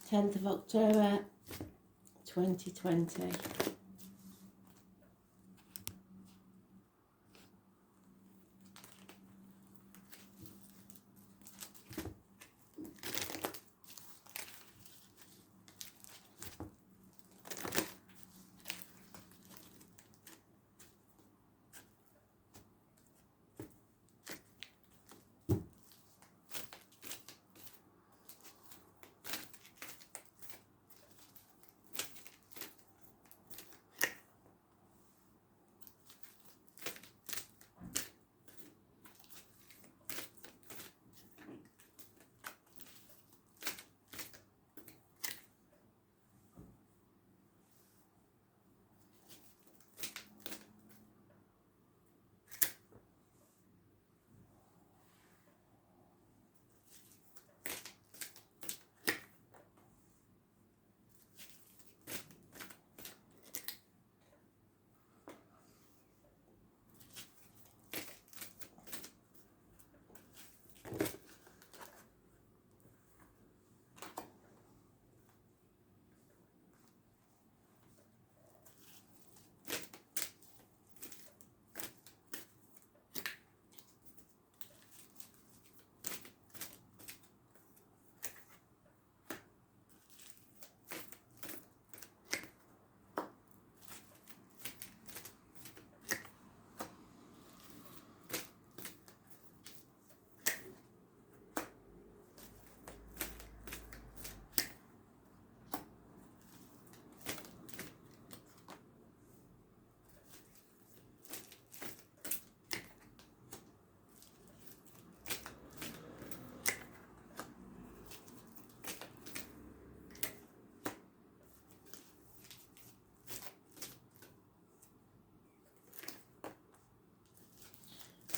10th of October 2020.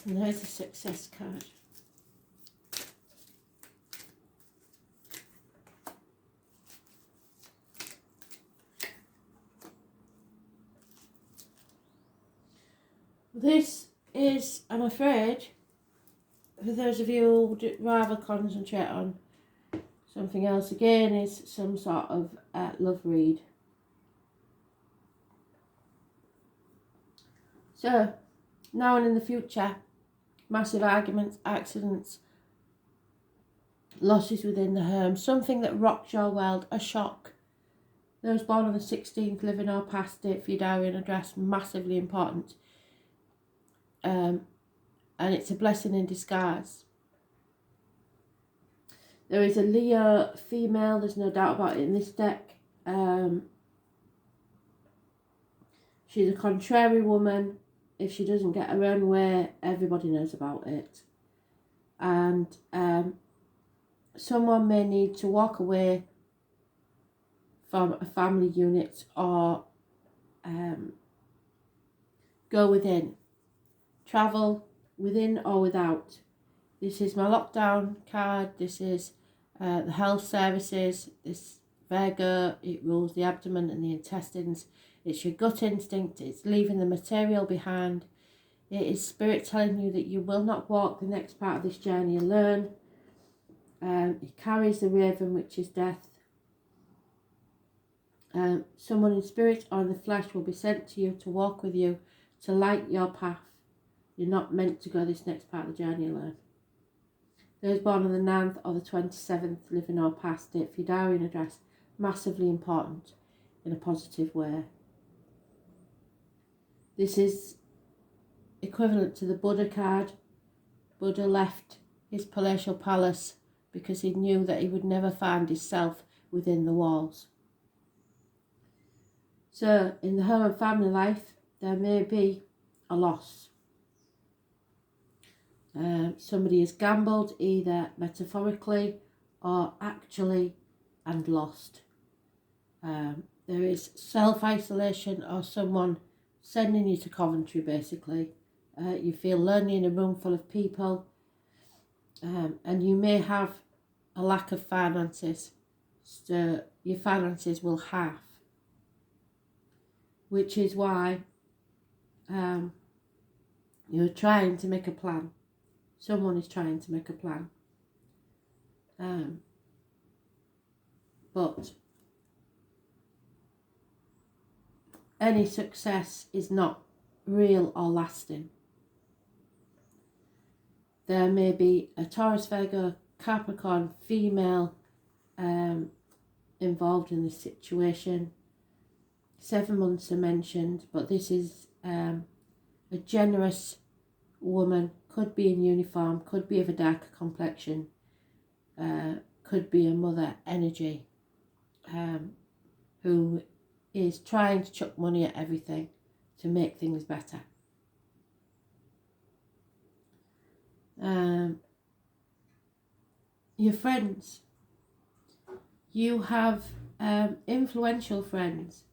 And there's a success card. This is, I'm afraid, for those of you who would rather concentrate on something else, again, is some sort of love read. So, now and in the future, massive arguments, accidents, losses within the home, something that rocks your world, a shock. Those born on the 16th, living or past date for your diary and address, massively important. And it's a blessing in disguise. There is a Leo female, there's no doubt about it in this deck. She's a contrary woman. If she doesn't get her own way, everybody knows about it. And someone may need to walk away from a family unit or go within. Travel within or without. This is my lockdown card. This is the health services. This Virgo, it rules the abdomen and the intestines. It's your gut instinct. It's leaving the material behind. It is spirit telling you that you will not walk the next part of this journey alone. It carries the raven, which is death. Someone in spirit or in the flesh will be sent to you to walk with you, to light your path. You're not meant to go this next part of the journey alone. Those born on the 9th or the 27th, living or past date for your diary and address, massively important in a positive way. This is equivalent to the Buddha card. Buddha left his palatial palace because he knew that he would never find himself within the walls. So, in the home and family life, there may be a loss. Somebody has gambled, either metaphorically or actually, and lost. There is self-isolation or someone sending you to Coventry, basically. You feel lonely in a room full of people, and you may have a lack of finances. So your finances will halve, which is why you're trying to make a plan. Someone is trying to make a plan. but any success is not real or lasting. There may be a Taurus, Virgo, Capricorn female involved in this situation. 7 months are mentioned, but this is a generous woman, could be in uniform, could be of a darker complexion, could be a mother energy, who is trying to chuck money at everything to make things better. Your friends. You have influential friends,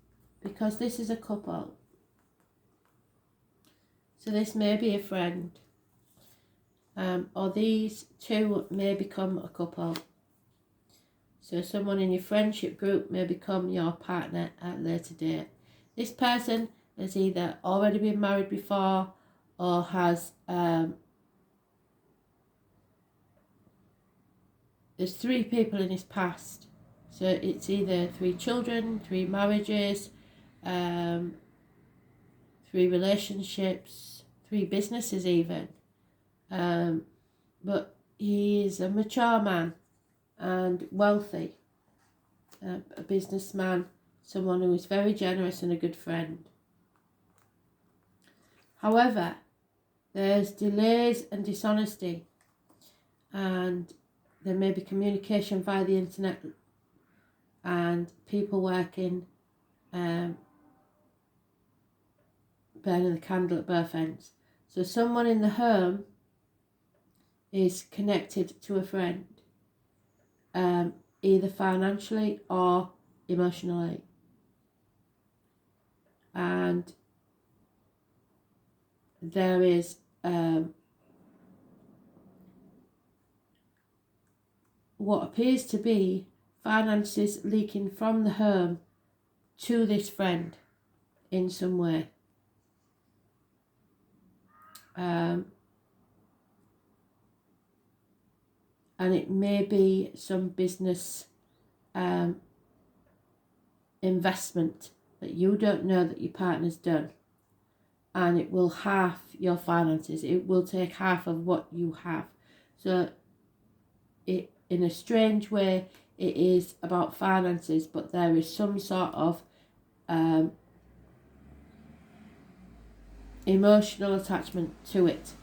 because this is a couple. So this may be a friend, or these two may become a couple. So someone in your friendship group may become your partner at a later date. This person has either already been married before or has there's 3 people in his past. So it's either 3 children, 3 marriages, 3 relationships, 3 businesses even. But he is a mature man and wealthy, a businessman, someone who is very generous and a good friend. However, there's delays and dishonesty, and there may be communication via the internet and people working, burning the candle at both ends. So someone in the home is connected to a friend, either financially or emotionally. And there is what appears to be finances leaking from the home to this friend in some way. And it may be some business investment that you don't know that your partner's done, and it will halve your finances. It will take half of what you have. So it, in a strange way, it is about finances, but there is some sort of emotional attachment to it.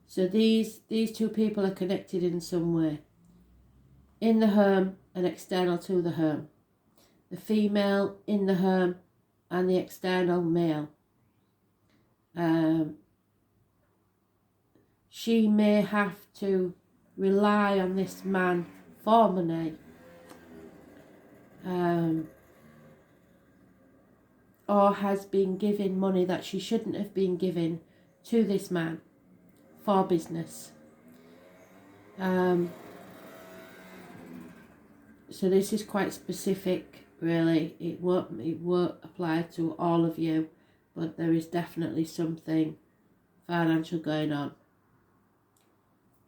So these 2 people are connected in some way, in the home and external to the home. The female in the home and the external male. She may have to rely on this man for money, or has been given money that she shouldn't have been given to this man for business. So this is quite specific, really. It won't apply to all of you, but there is definitely something financial going on.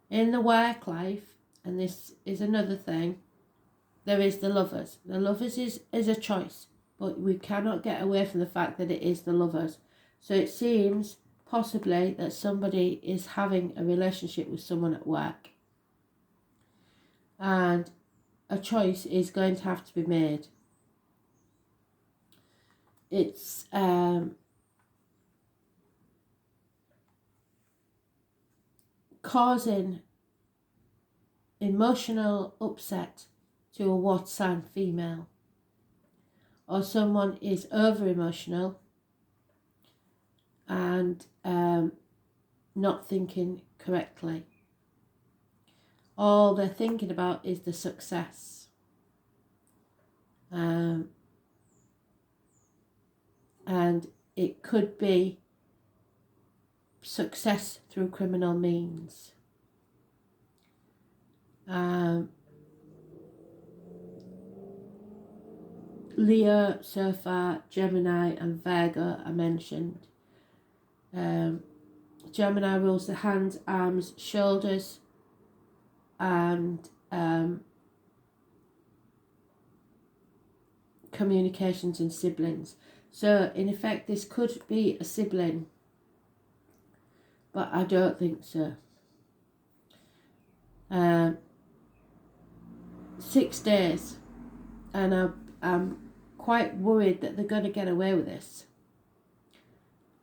In the work life, and this is another thing, there is the Lovers. The Lovers is a choice, but we cannot get away from the fact that it is the Lovers. So it seems possibly that somebody is having a relationship with someone at work, and a choice is going to have to be made. It's causing emotional upset to a water sign female, or someone is over emotional and not thinking correctly. All they're thinking about is the success, and it could be success through criminal means. Leo, so far, Gemini and Virgo are mentioned. Gemini rules the hands, arms, shoulders, and communications and siblings. So in effect this could be a sibling, but I don't think so. 6 days, and I'm quite worried that they're going to get away with this.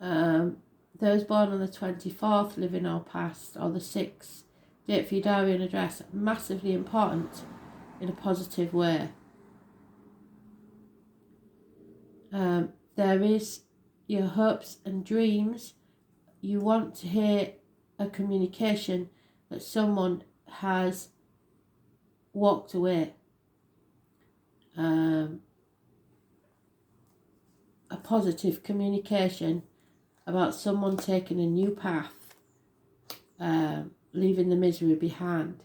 Those born on the 24th, living or past, or the 6th, date for your diary and address, massively important in a positive way. There is your hopes and dreams. You want to hear a communication that someone has walked away. A positive communication about someone taking a new path, leaving the misery behind.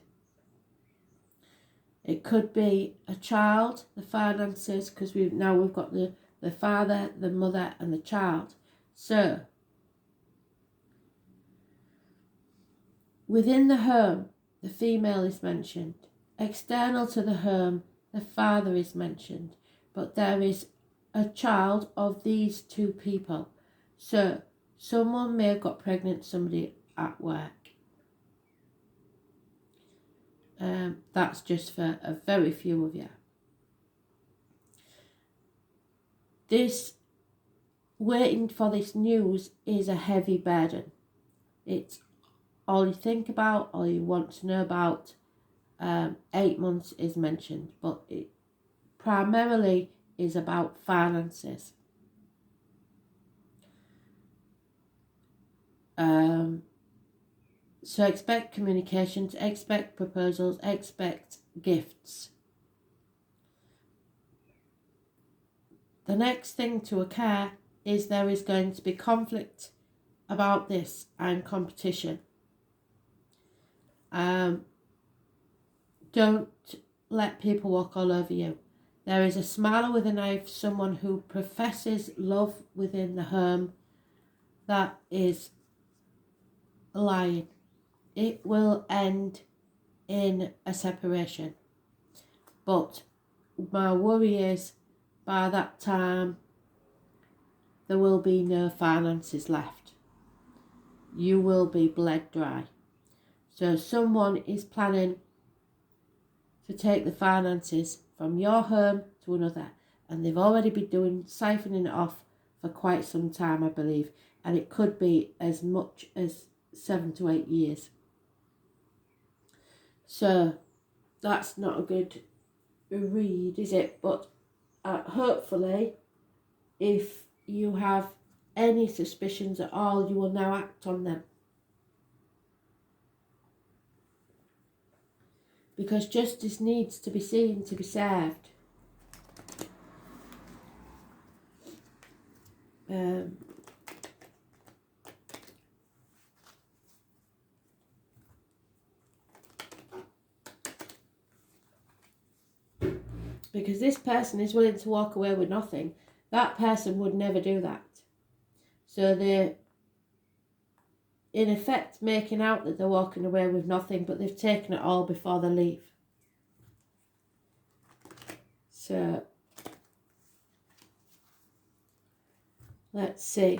It could be a child, the finances, because we've got the father, the mother and the child. So within the home, the female is mentioned. External to the home, the father is mentioned. But there is a child of these two people. So someone may have got pregnant, somebody at work. That's just for a very few of you. This waiting for this news is a heavy burden. It's all you think about, all you want to know about. 8 months is mentioned, but it primarily is about finances. So expect communications, expect proposals, expect gifts. The next thing to occur is there is going to be conflict about this and competition. Don't let people walk all over you. There is a smiler with a knife, someone who professes love within the home that is lying. It will end in a separation. But my worry is by that time there will be no finances left. You will be bled dry. So someone is planning to take the finances from your home to another, and they've already been siphoning it off for quite some time, I believe, and it could be as much as 7 to 8 years. So that's not a good read, is it? But hopefully, if you have any suspicions at all, you will now act on them. Because justice needs to be seen to be served. Because this person is willing to walk away with nothing. That person would never do that. So they're in effect making out that they're walking away with nothing, but they've taken it all before they leave. So let's see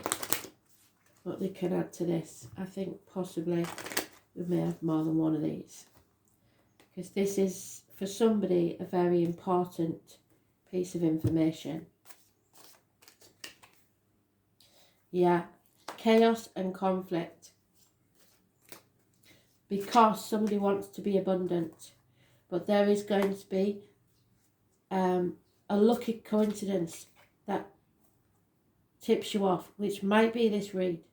what they can add to this. I think possibly we may have more than one of these, because this is for somebody a very important piece of information. Yeah, chaos and conflict. Because somebody wants to be abundant, but there is going to be a lucky coincidence that tips you off, which might be this read.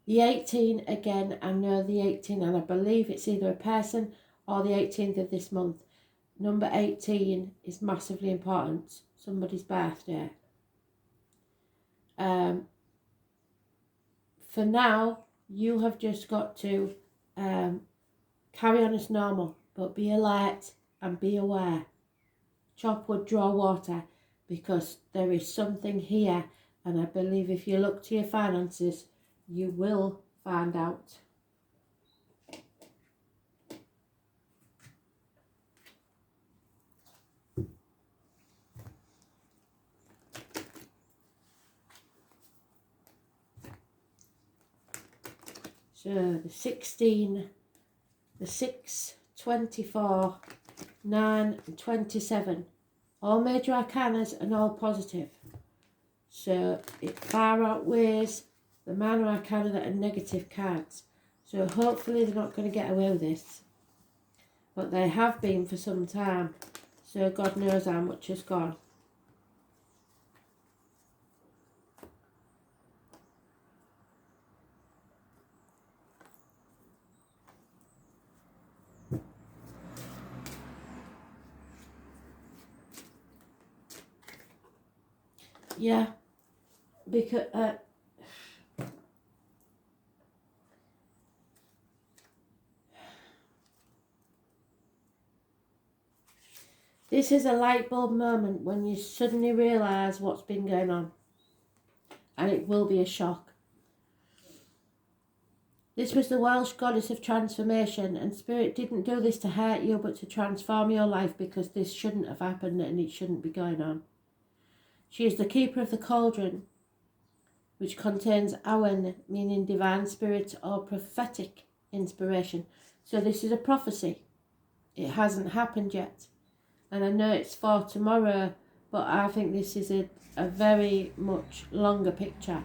The 18, again, I know the 18, and I believe it's either a person or the 18th of this month. Number 18 is massively important, somebody's birthday. For now, you have just got to carry on as normal, but be alert and be aware. Chop wood, draw water, because there is something here, and I believe if you look to your finances, you will find out. So the 16, the 6, 24, 9 and 27. All major arcanas and all positive. So it far outweighs the minor arcana that are negative cards. So hopefully they're not going to get away with this. But they have been for some time. So God knows how much has gone. Yeah, because this is a light bulb moment when you suddenly realise what's been going on, and it will be a shock. This was the Welsh goddess of transformation, and Spirit didn't do this to hurt you but to transform your life, because this shouldn't have happened and it shouldn't be going on. She is the keeper of the cauldron, which contains Awen, meaning divine spirit or prophetic inspiration. So this is a prophecy. It hasn't happened yet. And I know it's for tomorrow, but I think this is a very much longer picture.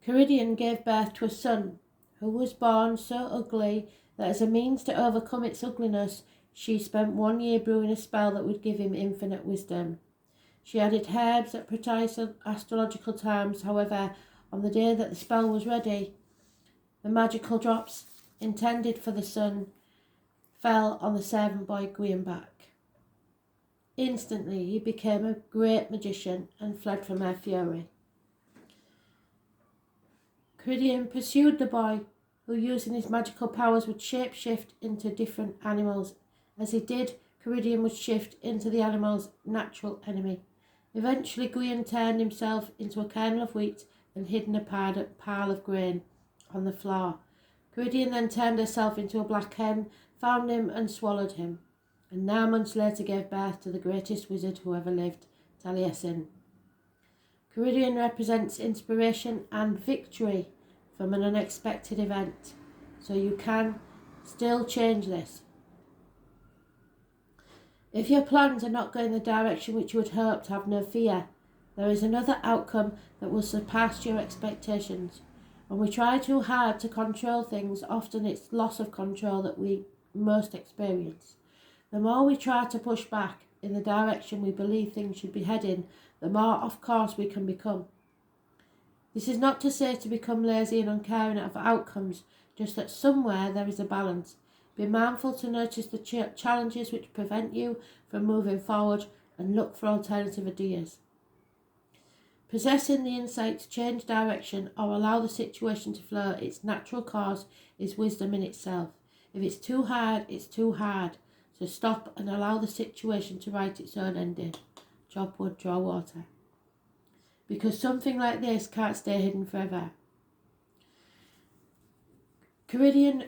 Caridian gave birth to a son who was born so ugly that as a means to overcome its ugliness, she spent 1 year brewing a spell that would give him infinite wisdom. She added herbs at precise astrological times. However, on the day that the spell was ready, the magical drops intended for the son fell on the servant boy Gwynback. Instantly he became a great magician and fled from her fury. Caridian pursued the boy, who using his magical powers would shapeshift into different animals. As he did, Caridian would shift into the animal's natural enemy. Eventually Gwyn turned himself into a kernel of wheat and hid in a pile of grain on the floor. Caridian then turned herself into a black hen, found him and swallowed him, and 9 months later gave birth to the greatest wizard who ever lived, Taliesin. Caridian represents inspiration and victory from an unexpected event, so you can still change this. If your plans are not going the direction which you had hoped, have no fear. There is another outcome that will surpass your expectations. When we try too hard to control things, often it's loss of control that we most experience. The more we try to push back in the direction we believe things should be heading, the more off course we can become. This is not to say to become lazy and uncaring of outcomes, just that somewhere there is a balance. Be mindful to notice the challenges which prevent you from moving forward and look for alternative ideas. Possessing the insight to change direction or allow the situation to flow its natural course is wisdom in itself. If it's too hard, it's too hard. So stop and allow the situation to write its own ending. Chop wood, draw water. Because something like this can't stay hidden forever. Caridian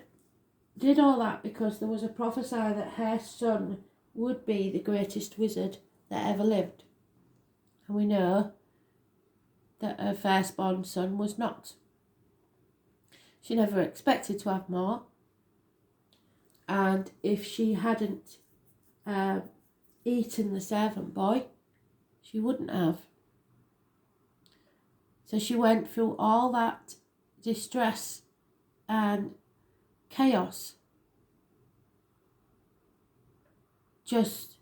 did all that because there was a prophecy that her son would be the greatest wizard that ever lived. And we know that her firstborn son was not. She never expected to have more. And if she hadn't eaten the servant boy, she wouldn't have. So she went through all that distress and chaos just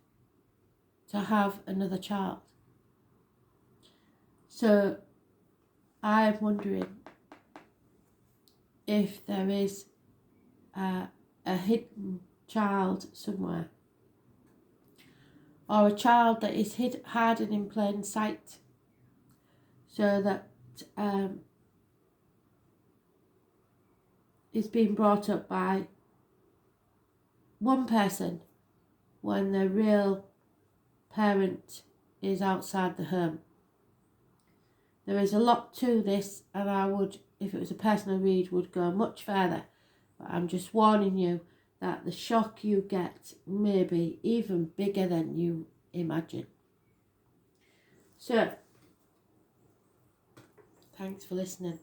to have another child. So I'm wondering if there is a hidden child somewhere, or a child that is hidden in plain sight, so that is being brought up by one person when the real parent is outside the home. There is a lot to this, and I would, if it was a personal read, would go much further. But I'm just warning you that the shock you get may be even bigger than you imagine. So, thanks for listening.